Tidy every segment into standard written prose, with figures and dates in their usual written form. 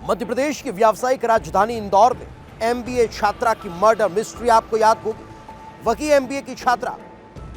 मध्य प्रदेश की व्यावसायिक राजधानी इंदौर में एमबीए छात्रा की मर्डर मिस्ट्री आपको याद होगी। वही एमबीए की छात्रा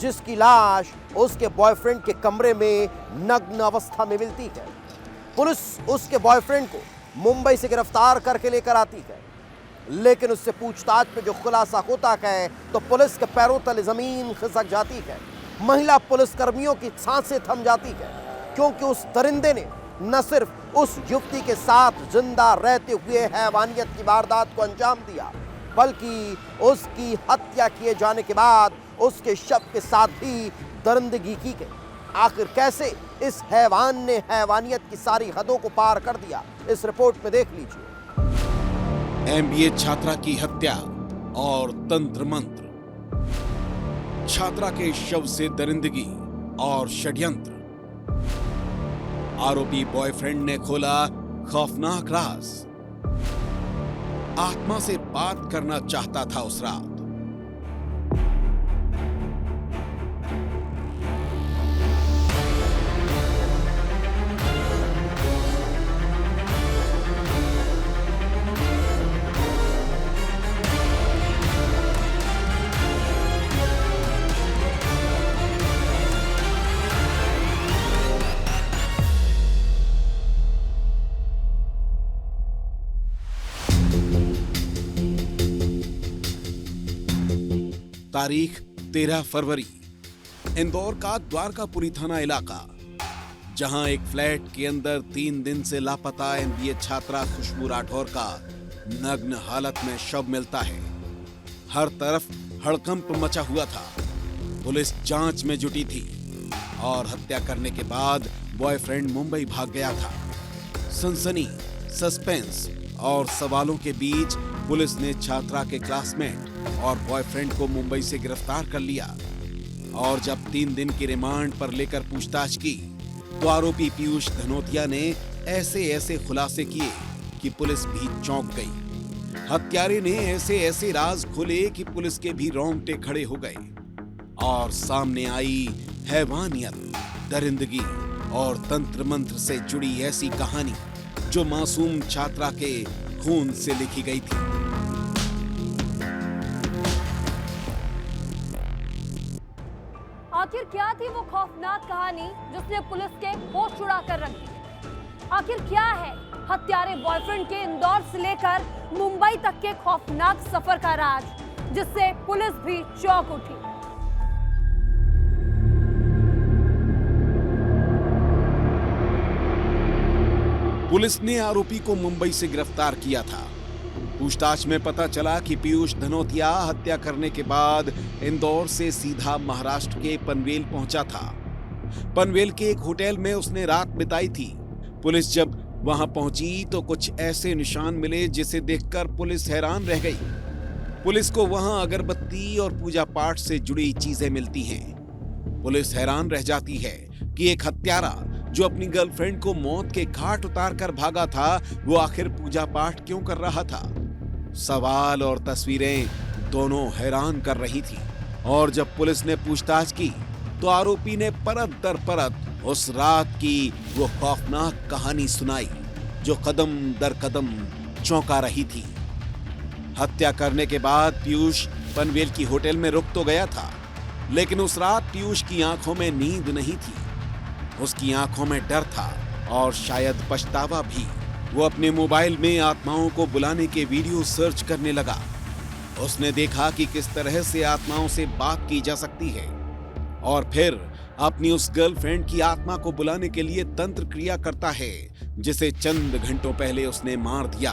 जिसकी लाश उसके बॉयफ्रेंड के कमरे में नग्न अवस्था में मिलती है। पुलिस उसके बॉयफ्रेंड को मुंबई से गिरफ्तार करके लेकर आती है, लेकिन उससे पूछताछ में जो खुलासा होता है तो पुलिस के पैरों तले जमीन खिसक जाती है। महिला पुलिसकर्मियों की सांसें थम जाती है, क्योंकि उस दरिंदे ने न सिर्फ उस युवती के साथ जिंदा रहते हुए हैवानियत की वारदात को अंजाम दिया, बल्कि उसकी हत्या किए जाने के बाद उसके शव के साथ भी दरिंदगी की गई। आखिर कैसे इस हैवान ने हैवानियत की सारी हदों को पार कर दिया, इस रिपोर्ट में देख लीजिए। एमबीए छात्रा की हत्या और तंत्र मंत्र, छात्रा के शव से दरिंदगी और षड्यंत्र। आरोपी बॉयफ्रेंड ने खोला खौफनाक राज। आत्मा से बात करना चाहता था उस रात। तारीख 13 फरवरी, इंदौर का द्वारकापुरी थाना इलाका, जहां एक फ्लैट के अंदर 3 दिन से लापता एमबीए छात्रा खुशबू राठौर का नग्न हालत में शव मिलता है। हर तरफ हड़कंप मचा हुआ था। पुलिस जांच में जुटी थी और हत्या करने के बाद बॉयफ्रेंड मुंबई भाग गया था। सनसनी, सस्पेंस और सवालों के बीच पुलिस ने छात्रा के क्लासमेट और बॉयफ्रेंड को मुंबई से गिरफ्तार कर लिया और जब 3 दिन की रिमांड पर लेकर पूछताछ की तो आरोपी पीयूष धनोतिया ने ऐसे खुलासे किए कि पुलिस भी चौंक गई। हत्यारे ने ऐसे राज खोले कि पुलिस के भी रोंगटे खड़े हो गए और सामने आई हैवानियत, दरिंदगी और तंत्र मंत्र से जुड़ी ऐसी कहानी जो मासूम छात्रा के खून से लिखी गई थी। आखिर क्या थी वो खौफनाक कहानी जिसने पुलिस के होश उड़ा कर रख दिए? आखिर क्या है हत्यारे बॉयफ्रेंड के इंदौर से लेकर मुंबई तक के खौफनाक सफर का राज, जिससे पुलिस भी चौंक उठी? पुलिस ने आरोपी को मुंबई से गिरफ्तार किया था। पूछताछ में पता चला कि पीयूष धनोतिया हत्या करने के बाद इंदौर से सीधा महाराष्ट्र के पनवेल पहुंचा था। पनवेल के एक होटल में उसने रात बिताई थी। पुलिस जब वहां पहुंची तो कुछ ऐसे निशान मिले जिसे देखकर पुलिस हैरान रह गई। पुलिस को वहां अगरबत्ती और पूजा पाठ से जुड़ी चीजें मिलती हैं। पुलिस हैरान रह जाती है कि एक हत्यारा जो अपनी गर्लफ्रेंड को मौत के घाट उतार कर भागा था, वो आखिर पूजा पाठ क्यों कर रहा था? सवाल और तस्वीरें दोनों हैरान कर रही थी। और जब पुलिस ने पूछताछ की तो आरोपी ने परत दर परत उस रात की वो खौफनाक कहानी सुनाई जो कदम दर कदम चौंका रही थी। हत्या करने के बाद पीयूष पनवेल की होटल में रुक तो गया था, लेकिन उस रात पीयूष की आंखों में नींद नहीं थी। उसकी आंखों में डर था और शायद पछतावा भी। वो अपने मोबाइल में आत्माओं को बुलाने के वीडियो सर्च करने लगा। उसने देखा कि किस तरह से आत्माओं से बात की जा सकती है और फिर अपनी उस गर्लफ्रेंड की आत्मा को बुलाने के लिए तंत्र क्रिया करता है जिसे चंद घंटों पहले उसने मार दिया।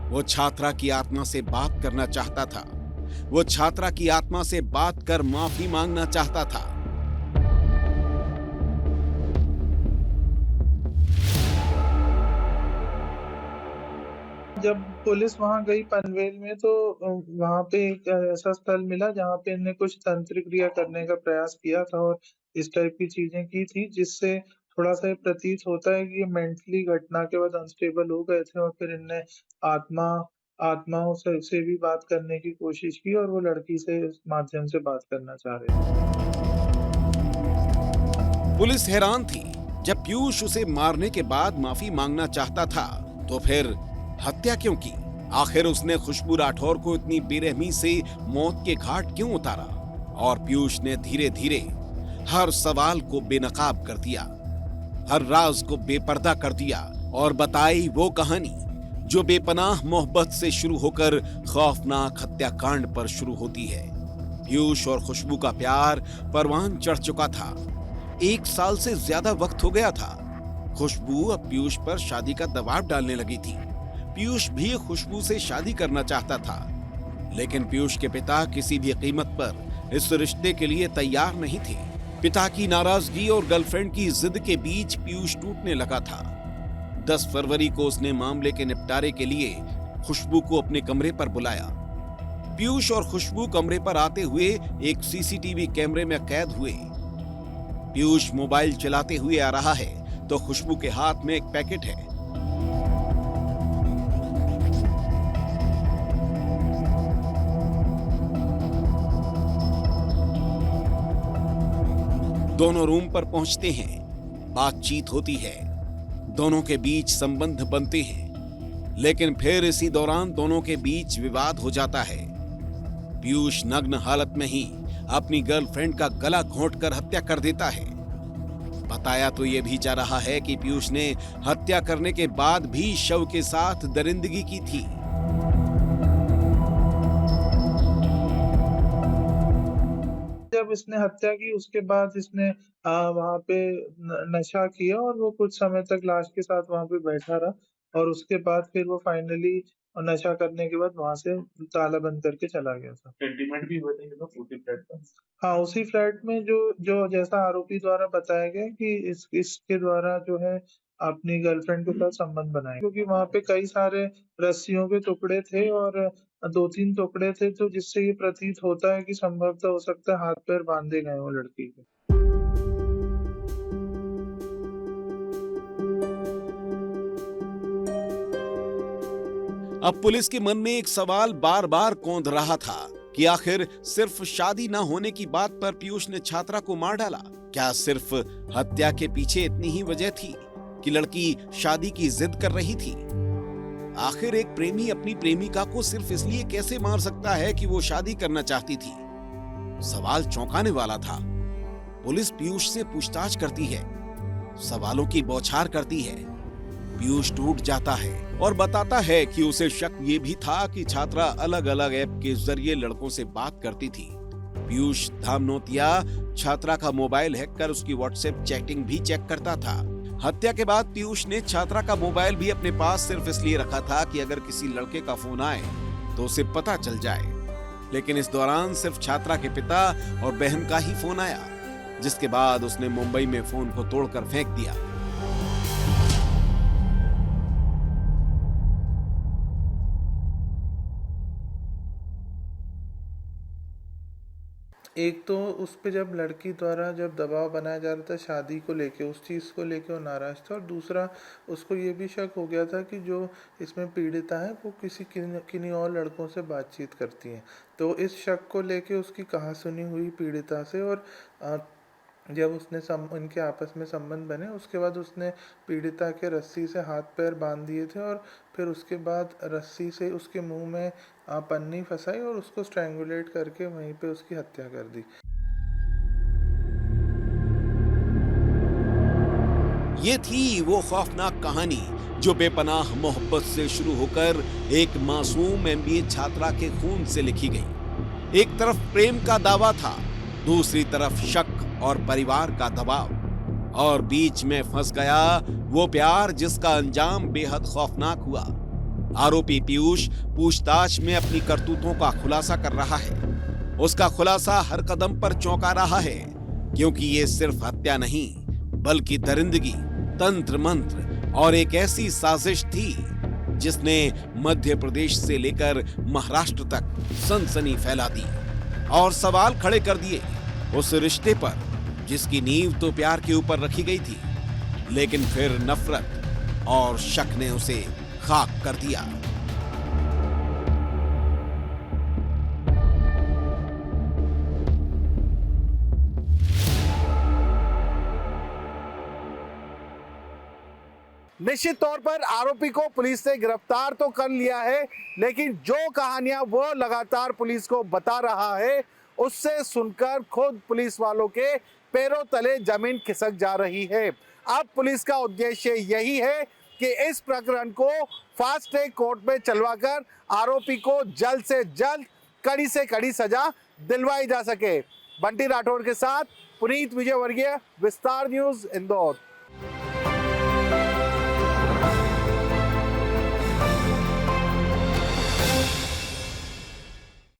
वो छात्रा की आत्मा से बात करना चाहता था। वो छात्रा की आत्मा से बात कर माफी मांगना चाहता था। जब पुलिस वहां गई पनवेल में तो वहां पे एक ऐसा स्थल मिला जहां पे इन्हें कुछ तंत्र क्रिया करने का प्रयास किया था और इस टाइप की चीजें की थी, जिससे थोड़ा सा प्रतीत होता है कि ये मेंटली घटना के बाद अनस्टेबल हो गए थे और फिर इनने आत्माओं से भी बात करने की कोशिश की और वो लड़की से इस माध्यम से बात करना चाह रहे थे। पुलिस हैरान थी जब पीयूष उसे मारने के बाद माफी मांगना चाहता था तो फिर हत्या क्यों की? आखिर उसने खुशबू राठौर को इतनी बेरहमी से मौत के घाट क्यों उतारा? और पीयूष ने धीरे धीरे हर सवाल को बेनकाब कर दिया, हर राज को बेपर्दा कर दिया और बताई वो कहानी जो बेपनाह मोहब्बत से शुरू होकर खौफनाक हत्याकांड पर शुरू होती है। पीयूष और खुशबू का प्यार परवान चढ़ चुका था। 1 साल से ज्यादा वक्त हो गया था। खुशबू अब पीयूष पर शादी का दबाव डालने लगी थी। पीयूष भी खुशबू से शादी करना चाहता था, लेकिन पीयूष के पिता किसी भी कीमत पर इस रिश्ते के लिए तैयार नहीं थे। पिता की नाराजगी और गर्लफ्रेंड की जिद के बीच पीयूष टूटने लगा था। 10 फरवरी को उसने मामले के निपटारे के लिए खुशबू को अपने कमरे पर बुलाया। पीयूष और खुशबू कमरे पर आते हुए एक सीसीटीवी कैमरे में कैद हुए। पीयूष मोबाइल चलाते हुए आ रहा है तो खुशबू के हाथ में एक पैकेट है। दोनों रूम पर पहुंचते हैं, बातचीत होती है, दोनों के बीच संबंध बनते हैं, लेकिन फिर इसी दौरान दोनों के बीच विवाद हो जाता है। पीयूष नग्न हालत में ही अपनी गर्लफ्रेंड का गला घोंटकर हत्या कर देता है। बताया तो यह भी जा रहा है कि पीयूष ने हत्या करने के बाद भी शव के साथ दरिंदगी की थी। जब इसने हत्या की उसके बाद इसने वहां पे नशा किया और वो कुछ समय तक लाश के साथ वहां पे बैठा रहा और उसके बाद फिर वो फाइनली नशा करने के बाद वहां से ताला बंद करके चला गया था। सेंटीमेंट भी हुए थे उसी फ्लैट पर। हाँ, उसी फ्लैट में जो जैसा आरोपी द्वारा बताया गया कि इसके द्वारा जो है अपनी गर्लफ्रेंड के साथ संबंध बनाए, क्योंकि वहां पे कई सारे रस्सियों के टुकड़े थे और 2-3 टुकड़े थे, तो जिससे ये प्रतीत होता है कि संभवतः हो सकता है हाथ पैर बांधे गए हो लड़की के। अब पुलिस के मन में एक सवाल बार बार कौंध रहा था कि आखिर सिर्फ शादी न होने की बात पर पीयूष ने छात्रा को मार डाला। क्या सिर्फ हत्या के पीछे इतनी ही वजह थी कि लड़की शादी की जिद कर रही थी? आखिर एक प्रेमी अपनी प्रेमिका को सिर्फ इसलिए कैसे मार सकता है कि वो शादी करना चाहती थी? सवाल चौंकाने वाला था। पुलिस पीयूष से पूछताछ करती है, सवालों की बौछार करती है। पीयूष टूट जाता है और बताता है कि उसे शक ये भी था कि छात्रा अलग अलग ऐप के जरिए लड़कों से बात करती थी। पीयूष धामनोतिया छात्रा का मोबाइल हैक कर उसकी व्हाट्सएप चैटिंग भी चेक करता था। हत्या के बाद पीयूष ने छात्रा का मोबाइल भी अपने पास सिर्फ इसलिए रखा था कि अगर किसी लड़के का फोन आए तो उसे पता चल जाए। लेकिन इस दौरान सिर्फ छात्रा के पिता और बहन का ही फोन आया, जिसके बाद उसने मुंबई में फोन को तोड़कर फेंक दिया। एक तो उस पे जब लड़की द्वारा जब दबाव बनाया जा रहा था शादी को लेके, उस चीज़ को लेके वो नाराज था, और दूसरा उसको ये भी शक हो गया था कि जो इसमें पीड़िता है वो किन्हीं और लड़कों से बातचीत करती हैं। तो इस शक को लेके उसकी कहासुनी हुई पीड़िता से, और जब उसने इनके आपस में संबंध बने उसके बाद उसने पीड़िता के रस्सी से हाथ पैर बांध दिए थे और फिर उसके बाद रस्सी से उसके मुंह में पन्नी फंसाई और उसको स्ट्रैंगुलेट करके वहीं पे उसकी हत्या कर दी। ये थी वो खौफनाक कहानी जो बेपनाह मोहब्बत से शुरू होकर एक मासूम MBA छात्रा के खून से लिखी गई। एक तरफ प्रेम का दावा था, दूसरी तरफ शक और परिवार का दबाव, और बीच में फंस गया वो प्यार जिसका अंजाम बेहद खौफनाक हुआ। आरोपी पीयूष पूछताछ में अपनी करतूतों का खुलासा कर रहा है। उसका खुलासा हर कदम पर चौंका रहा है, क्योंकि ये सिर्फ हत्या नहीं बल्कि दरिंदगी, तंत्र मंत्र और एक ऐसी साजिश थी जिसने मध्य प्रदेश से लेकर महाराष्ट्र तक सनसनी फैला दी और सवाल खड़े कर दिए उस रिश्ते पर जिसकी नींव तो प्यार के ऊपर रखी गई थी, लेकिन फिर नफरत और शक ने उसे खाक कर दिया। निश्चित तौर पर आरोपी को पुलिस ने गिरफ्तार तो कर लिया है, लेकिन जो कहानियां वो लगातार पुलिस को बता रहा है उससे सुनकर खुद पुलिस वालों के पैरों तले जमीन खिसक जा रही है। अब पुलिस का उद्देश्य यही है कि इस प्रकरण को फास्ट ट्रैक कोर्ट में चलवाकर आरोपी को जल्द से जल्द कड़ी से कड़ी सजा दिलवाई जा सके। बंटी राठौर के साथ पुनीत विजयवर्गीय, विस्तार न्यूज, इंदौर।